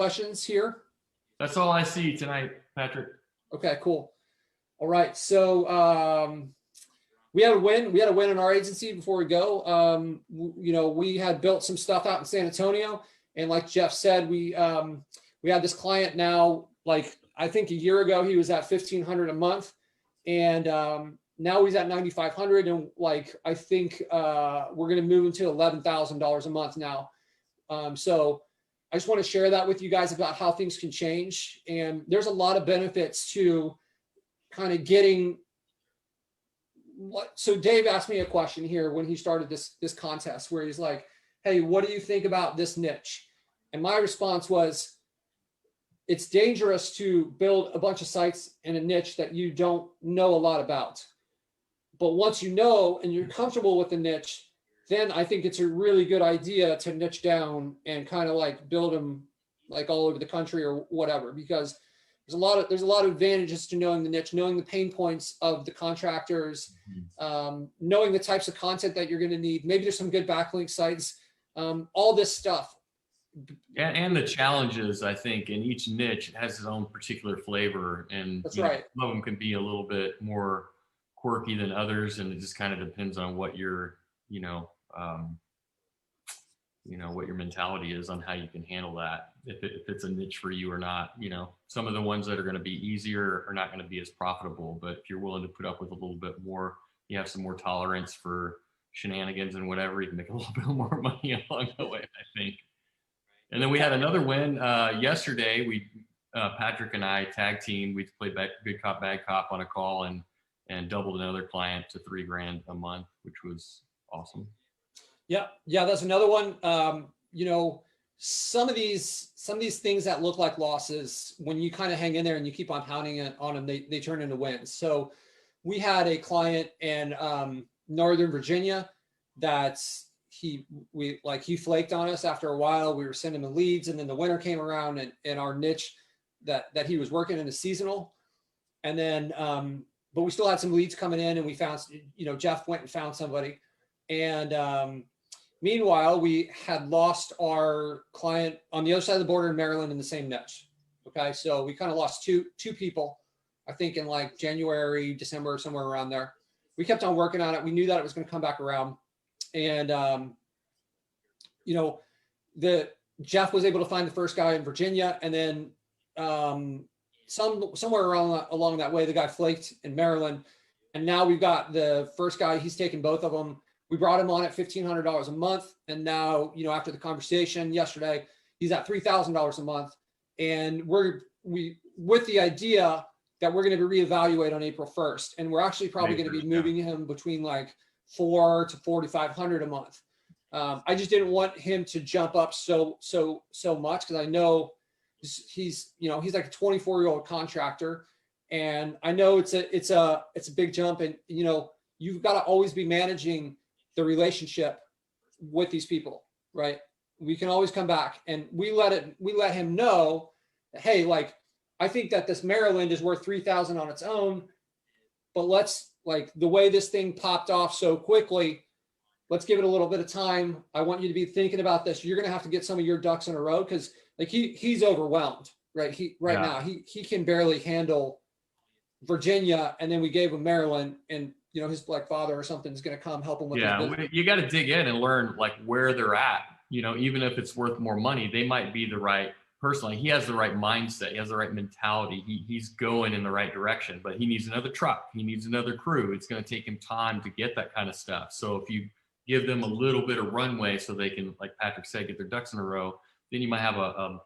questions here? That's all I see tonight, Patrick. Okay, cool. All right. So we had a win. We had a win in our agency before we go. We had built some stuff out in San Antonio. And like Jeff said, we had this client now, like I think a year ago, he was at $1,500 a month. And now he's at $9,500. And like, I think we're going to move into $11,000 a month now. So I just want to share that with you guys about how things can change. And there's a lot of benefits to kind of getting what. So Dave asked me a question here when he started this contest where he's like, hey, what do you think about this niche? And my response was, it's dangerous to build a bunch of sites in a niche that you don't know a lot about. But once you know and you're comfortable with the niche, then I think it's a really good idea to niche down and kind of like build them like all over the country or whatever, because there's a lot of advantages to knowing the niche, knowing the pain points of the contractors, knowing the types of content that you're going to need. Maybe there's some good backlink sites, all this stuff. And the challenges, I think, in each niche has its own particular flavor, and that's right. Some of them can be a little bit more quirky than others, and it just kind of depends on what your what your mentality is on how you can handle that, if it's a niche for you or not. Some of the ones that are going to be easier are not going to be as profitable, but if you're willing to put up with a little bit more, you have some more tolerance for shenanigans and whatever, you can make a little bit more money along the way, I think. And then we had another win yesterday. Patrick and I tag team. We played good cop, bad cop on a call and doubled another client to $3,000 a month, which was awesome. Yeah, that's another one. Some of these things that look like losses, when you kind of hang in there and you keep on pounding it on them, they turn into wins. So we had a client in Northern Virginia that he flaked on us after a while. We were sending him leads, and then the winter came around, and our niche that he was working in is seasonal. And then, but we still had some leads coming in, and we found, Jeff went and found somebody. And meanwhile, we had lost our client on the other side of the border in Maryland in the same niche. Okay. So we kind of lost two people, I think in like January, December, somewhere around there. We kept on working on it. We knew that it was going to come back around. And, Jeff was able to find the first guy in Virginia, and then somewhere along that way, the guy flaked in Maryland. And now we've got the first guy, he's taken both of them. We brought him on at $1,500 a month. And now, after the conversation yesterday, he's at $3,000 a month. And we with the idea that we're going to reevaluate on April 1st. And we're actually probably going to be moving him between like $4,000 to $4,500 a month. I just didn't want him to jump up so much, because I know he's like a 24-year-old contractor, and I know it's a big jump, and you've got to always be managing the relationship with these people, right? We can always come back, and we let him know that, hey, like, I think that this Maryland is worth $3,000 on its own, but let's, like, the way this thing popped off so quickly, let's give it a little bit of time. I want you to be thinking about this. You're going to have to get some of your ducks in a row, because like he's overwhelmed, right? Now he can barely handle Virginia, and then we gave him Maryland, and his like father or something is going to come help him with his business. You got to dig in and learn like where they're at. Even if it's worth more money, they might be the right person. Like, he has the right mindset, he has the right mentality, he's going in the right direction, but he needs another truck, he needs another crew. It's going to take him time to get that kind of stuff. So if you give them a little bit of runway so they can, like Patrick said, get their ducks in a row, then you might have a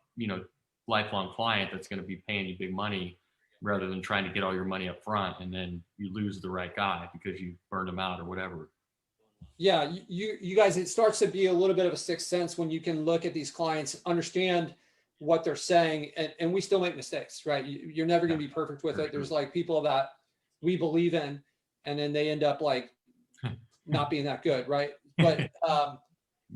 lifelong client that's going to be paying you big money, rather than trying to get all your money up front and then you lose the right guy because you burned him out or whatever. Yeah, you guys, it starts to be a little bit of a sixth sense when you can look at these clients, understand what they're saying, and we still make mistakes, right? You're never going to be perfect with it. There's like people that we believe in, and then they end up like not being that good, right? But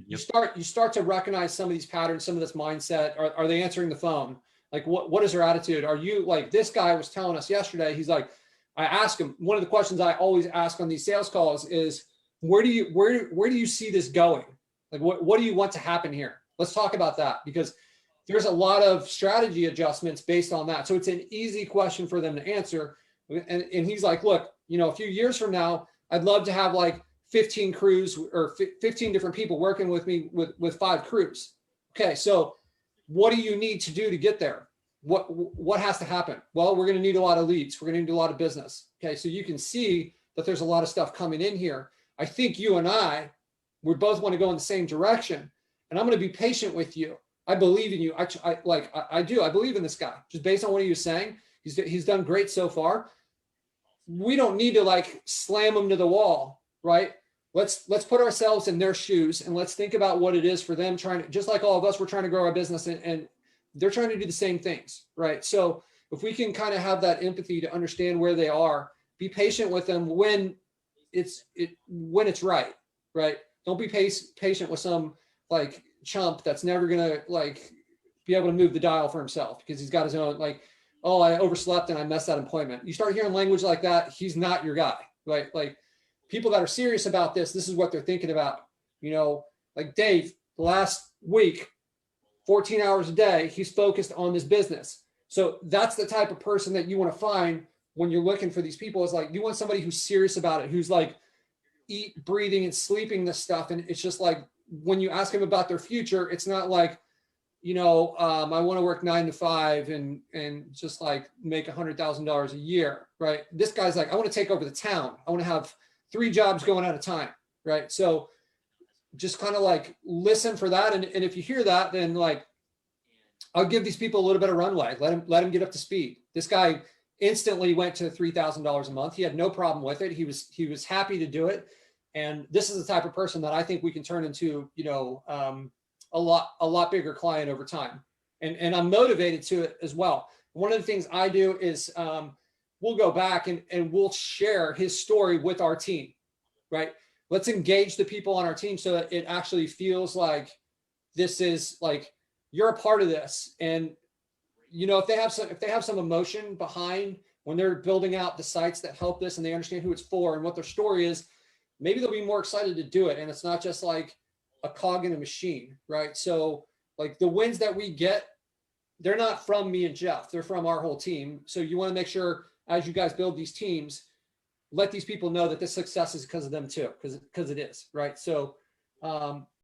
you start to recognize some of these patterns, some of this mindset. Are they answering the phone? Like, what is their attitude? Are you, like, this guy was telling us yesterday, he's like, I asked him, one of the questions I always ask on these sales calls is, where do you see this going? Like, what do you want to happen here? Let's talk about that, because there's a lot of strategy adjustments based on that. So it's an easy question for them to answer. And he's like, look, a few years from now, I'd love to have like 15 crews or 15 different people working with me with 5 crews. Okay, so what do you need to do to get there? What has to happen? Well, we're going to need a lot of leads. We're going to need a lot of business. Okay, so you can see that there's a lot of stuff coming in here. I think you and we both want to go in the same direction, and I'm going to be patient with you. I believe in you. I do. I believe in this guy just based on what he was saying. He's done great so far. We don't need to like slam him to the wall, right? Let's put ourselves in their shoes and let's think about what it is for them trying to, just like all of us, we're trying to grow our business and they're trying to do the same things, right? So if we can kind of have that empathy to understand where they are, be patient with them when it's right, right? Don't be patient with some like chump that's never gonna like be able to move the dial for himself because he's got his own like, oh, I overslept and I messed that appointment. You start hearing language like that, he's not your guy, right? Like people that are serious about this is what they're thinking about. Like Dave, the last week, 14 hours a day, he's focused on this business. So that's the type of person that you want to find when you're looking for these people. Is like, you want somebody who's serious about it, who's like eat, breathing, and sleeping this stuff. And it's just like, when you ask them about their future, it's not like, I want to work 9 to 5 and just like make $100,000 a year, right? This guy's like, I want to take over the town. I want to have 3 jobs going at a time, right? So just kind of like listen for that. And if you hear that, then like, I'll give these people a little bit of runway. Let him get up to speed. This guy instantly went to $3,000 a month. He had no problem with it. He was happy to do it. And this is the type of person that I think we can turn into, a lot bigger client over time. And I'm motivated to it as well. One of the things I do is we'll go back and we'll share his story with our team, right? Let's engage the people on our team so that it actually feels like this is like, you're a part of this. And, if they have some emotion behind when they're building out the sites that help this and they understand who it's for and what their story is, maybe they'll be more excited to do it. And it's not just like a cog in a machine, right? So like the wins that we get, they're not from me and Jeff, they're from our whole team. So you want to make sure as you guys build these teams, let these people know that this success is because of them too, because it is, right? So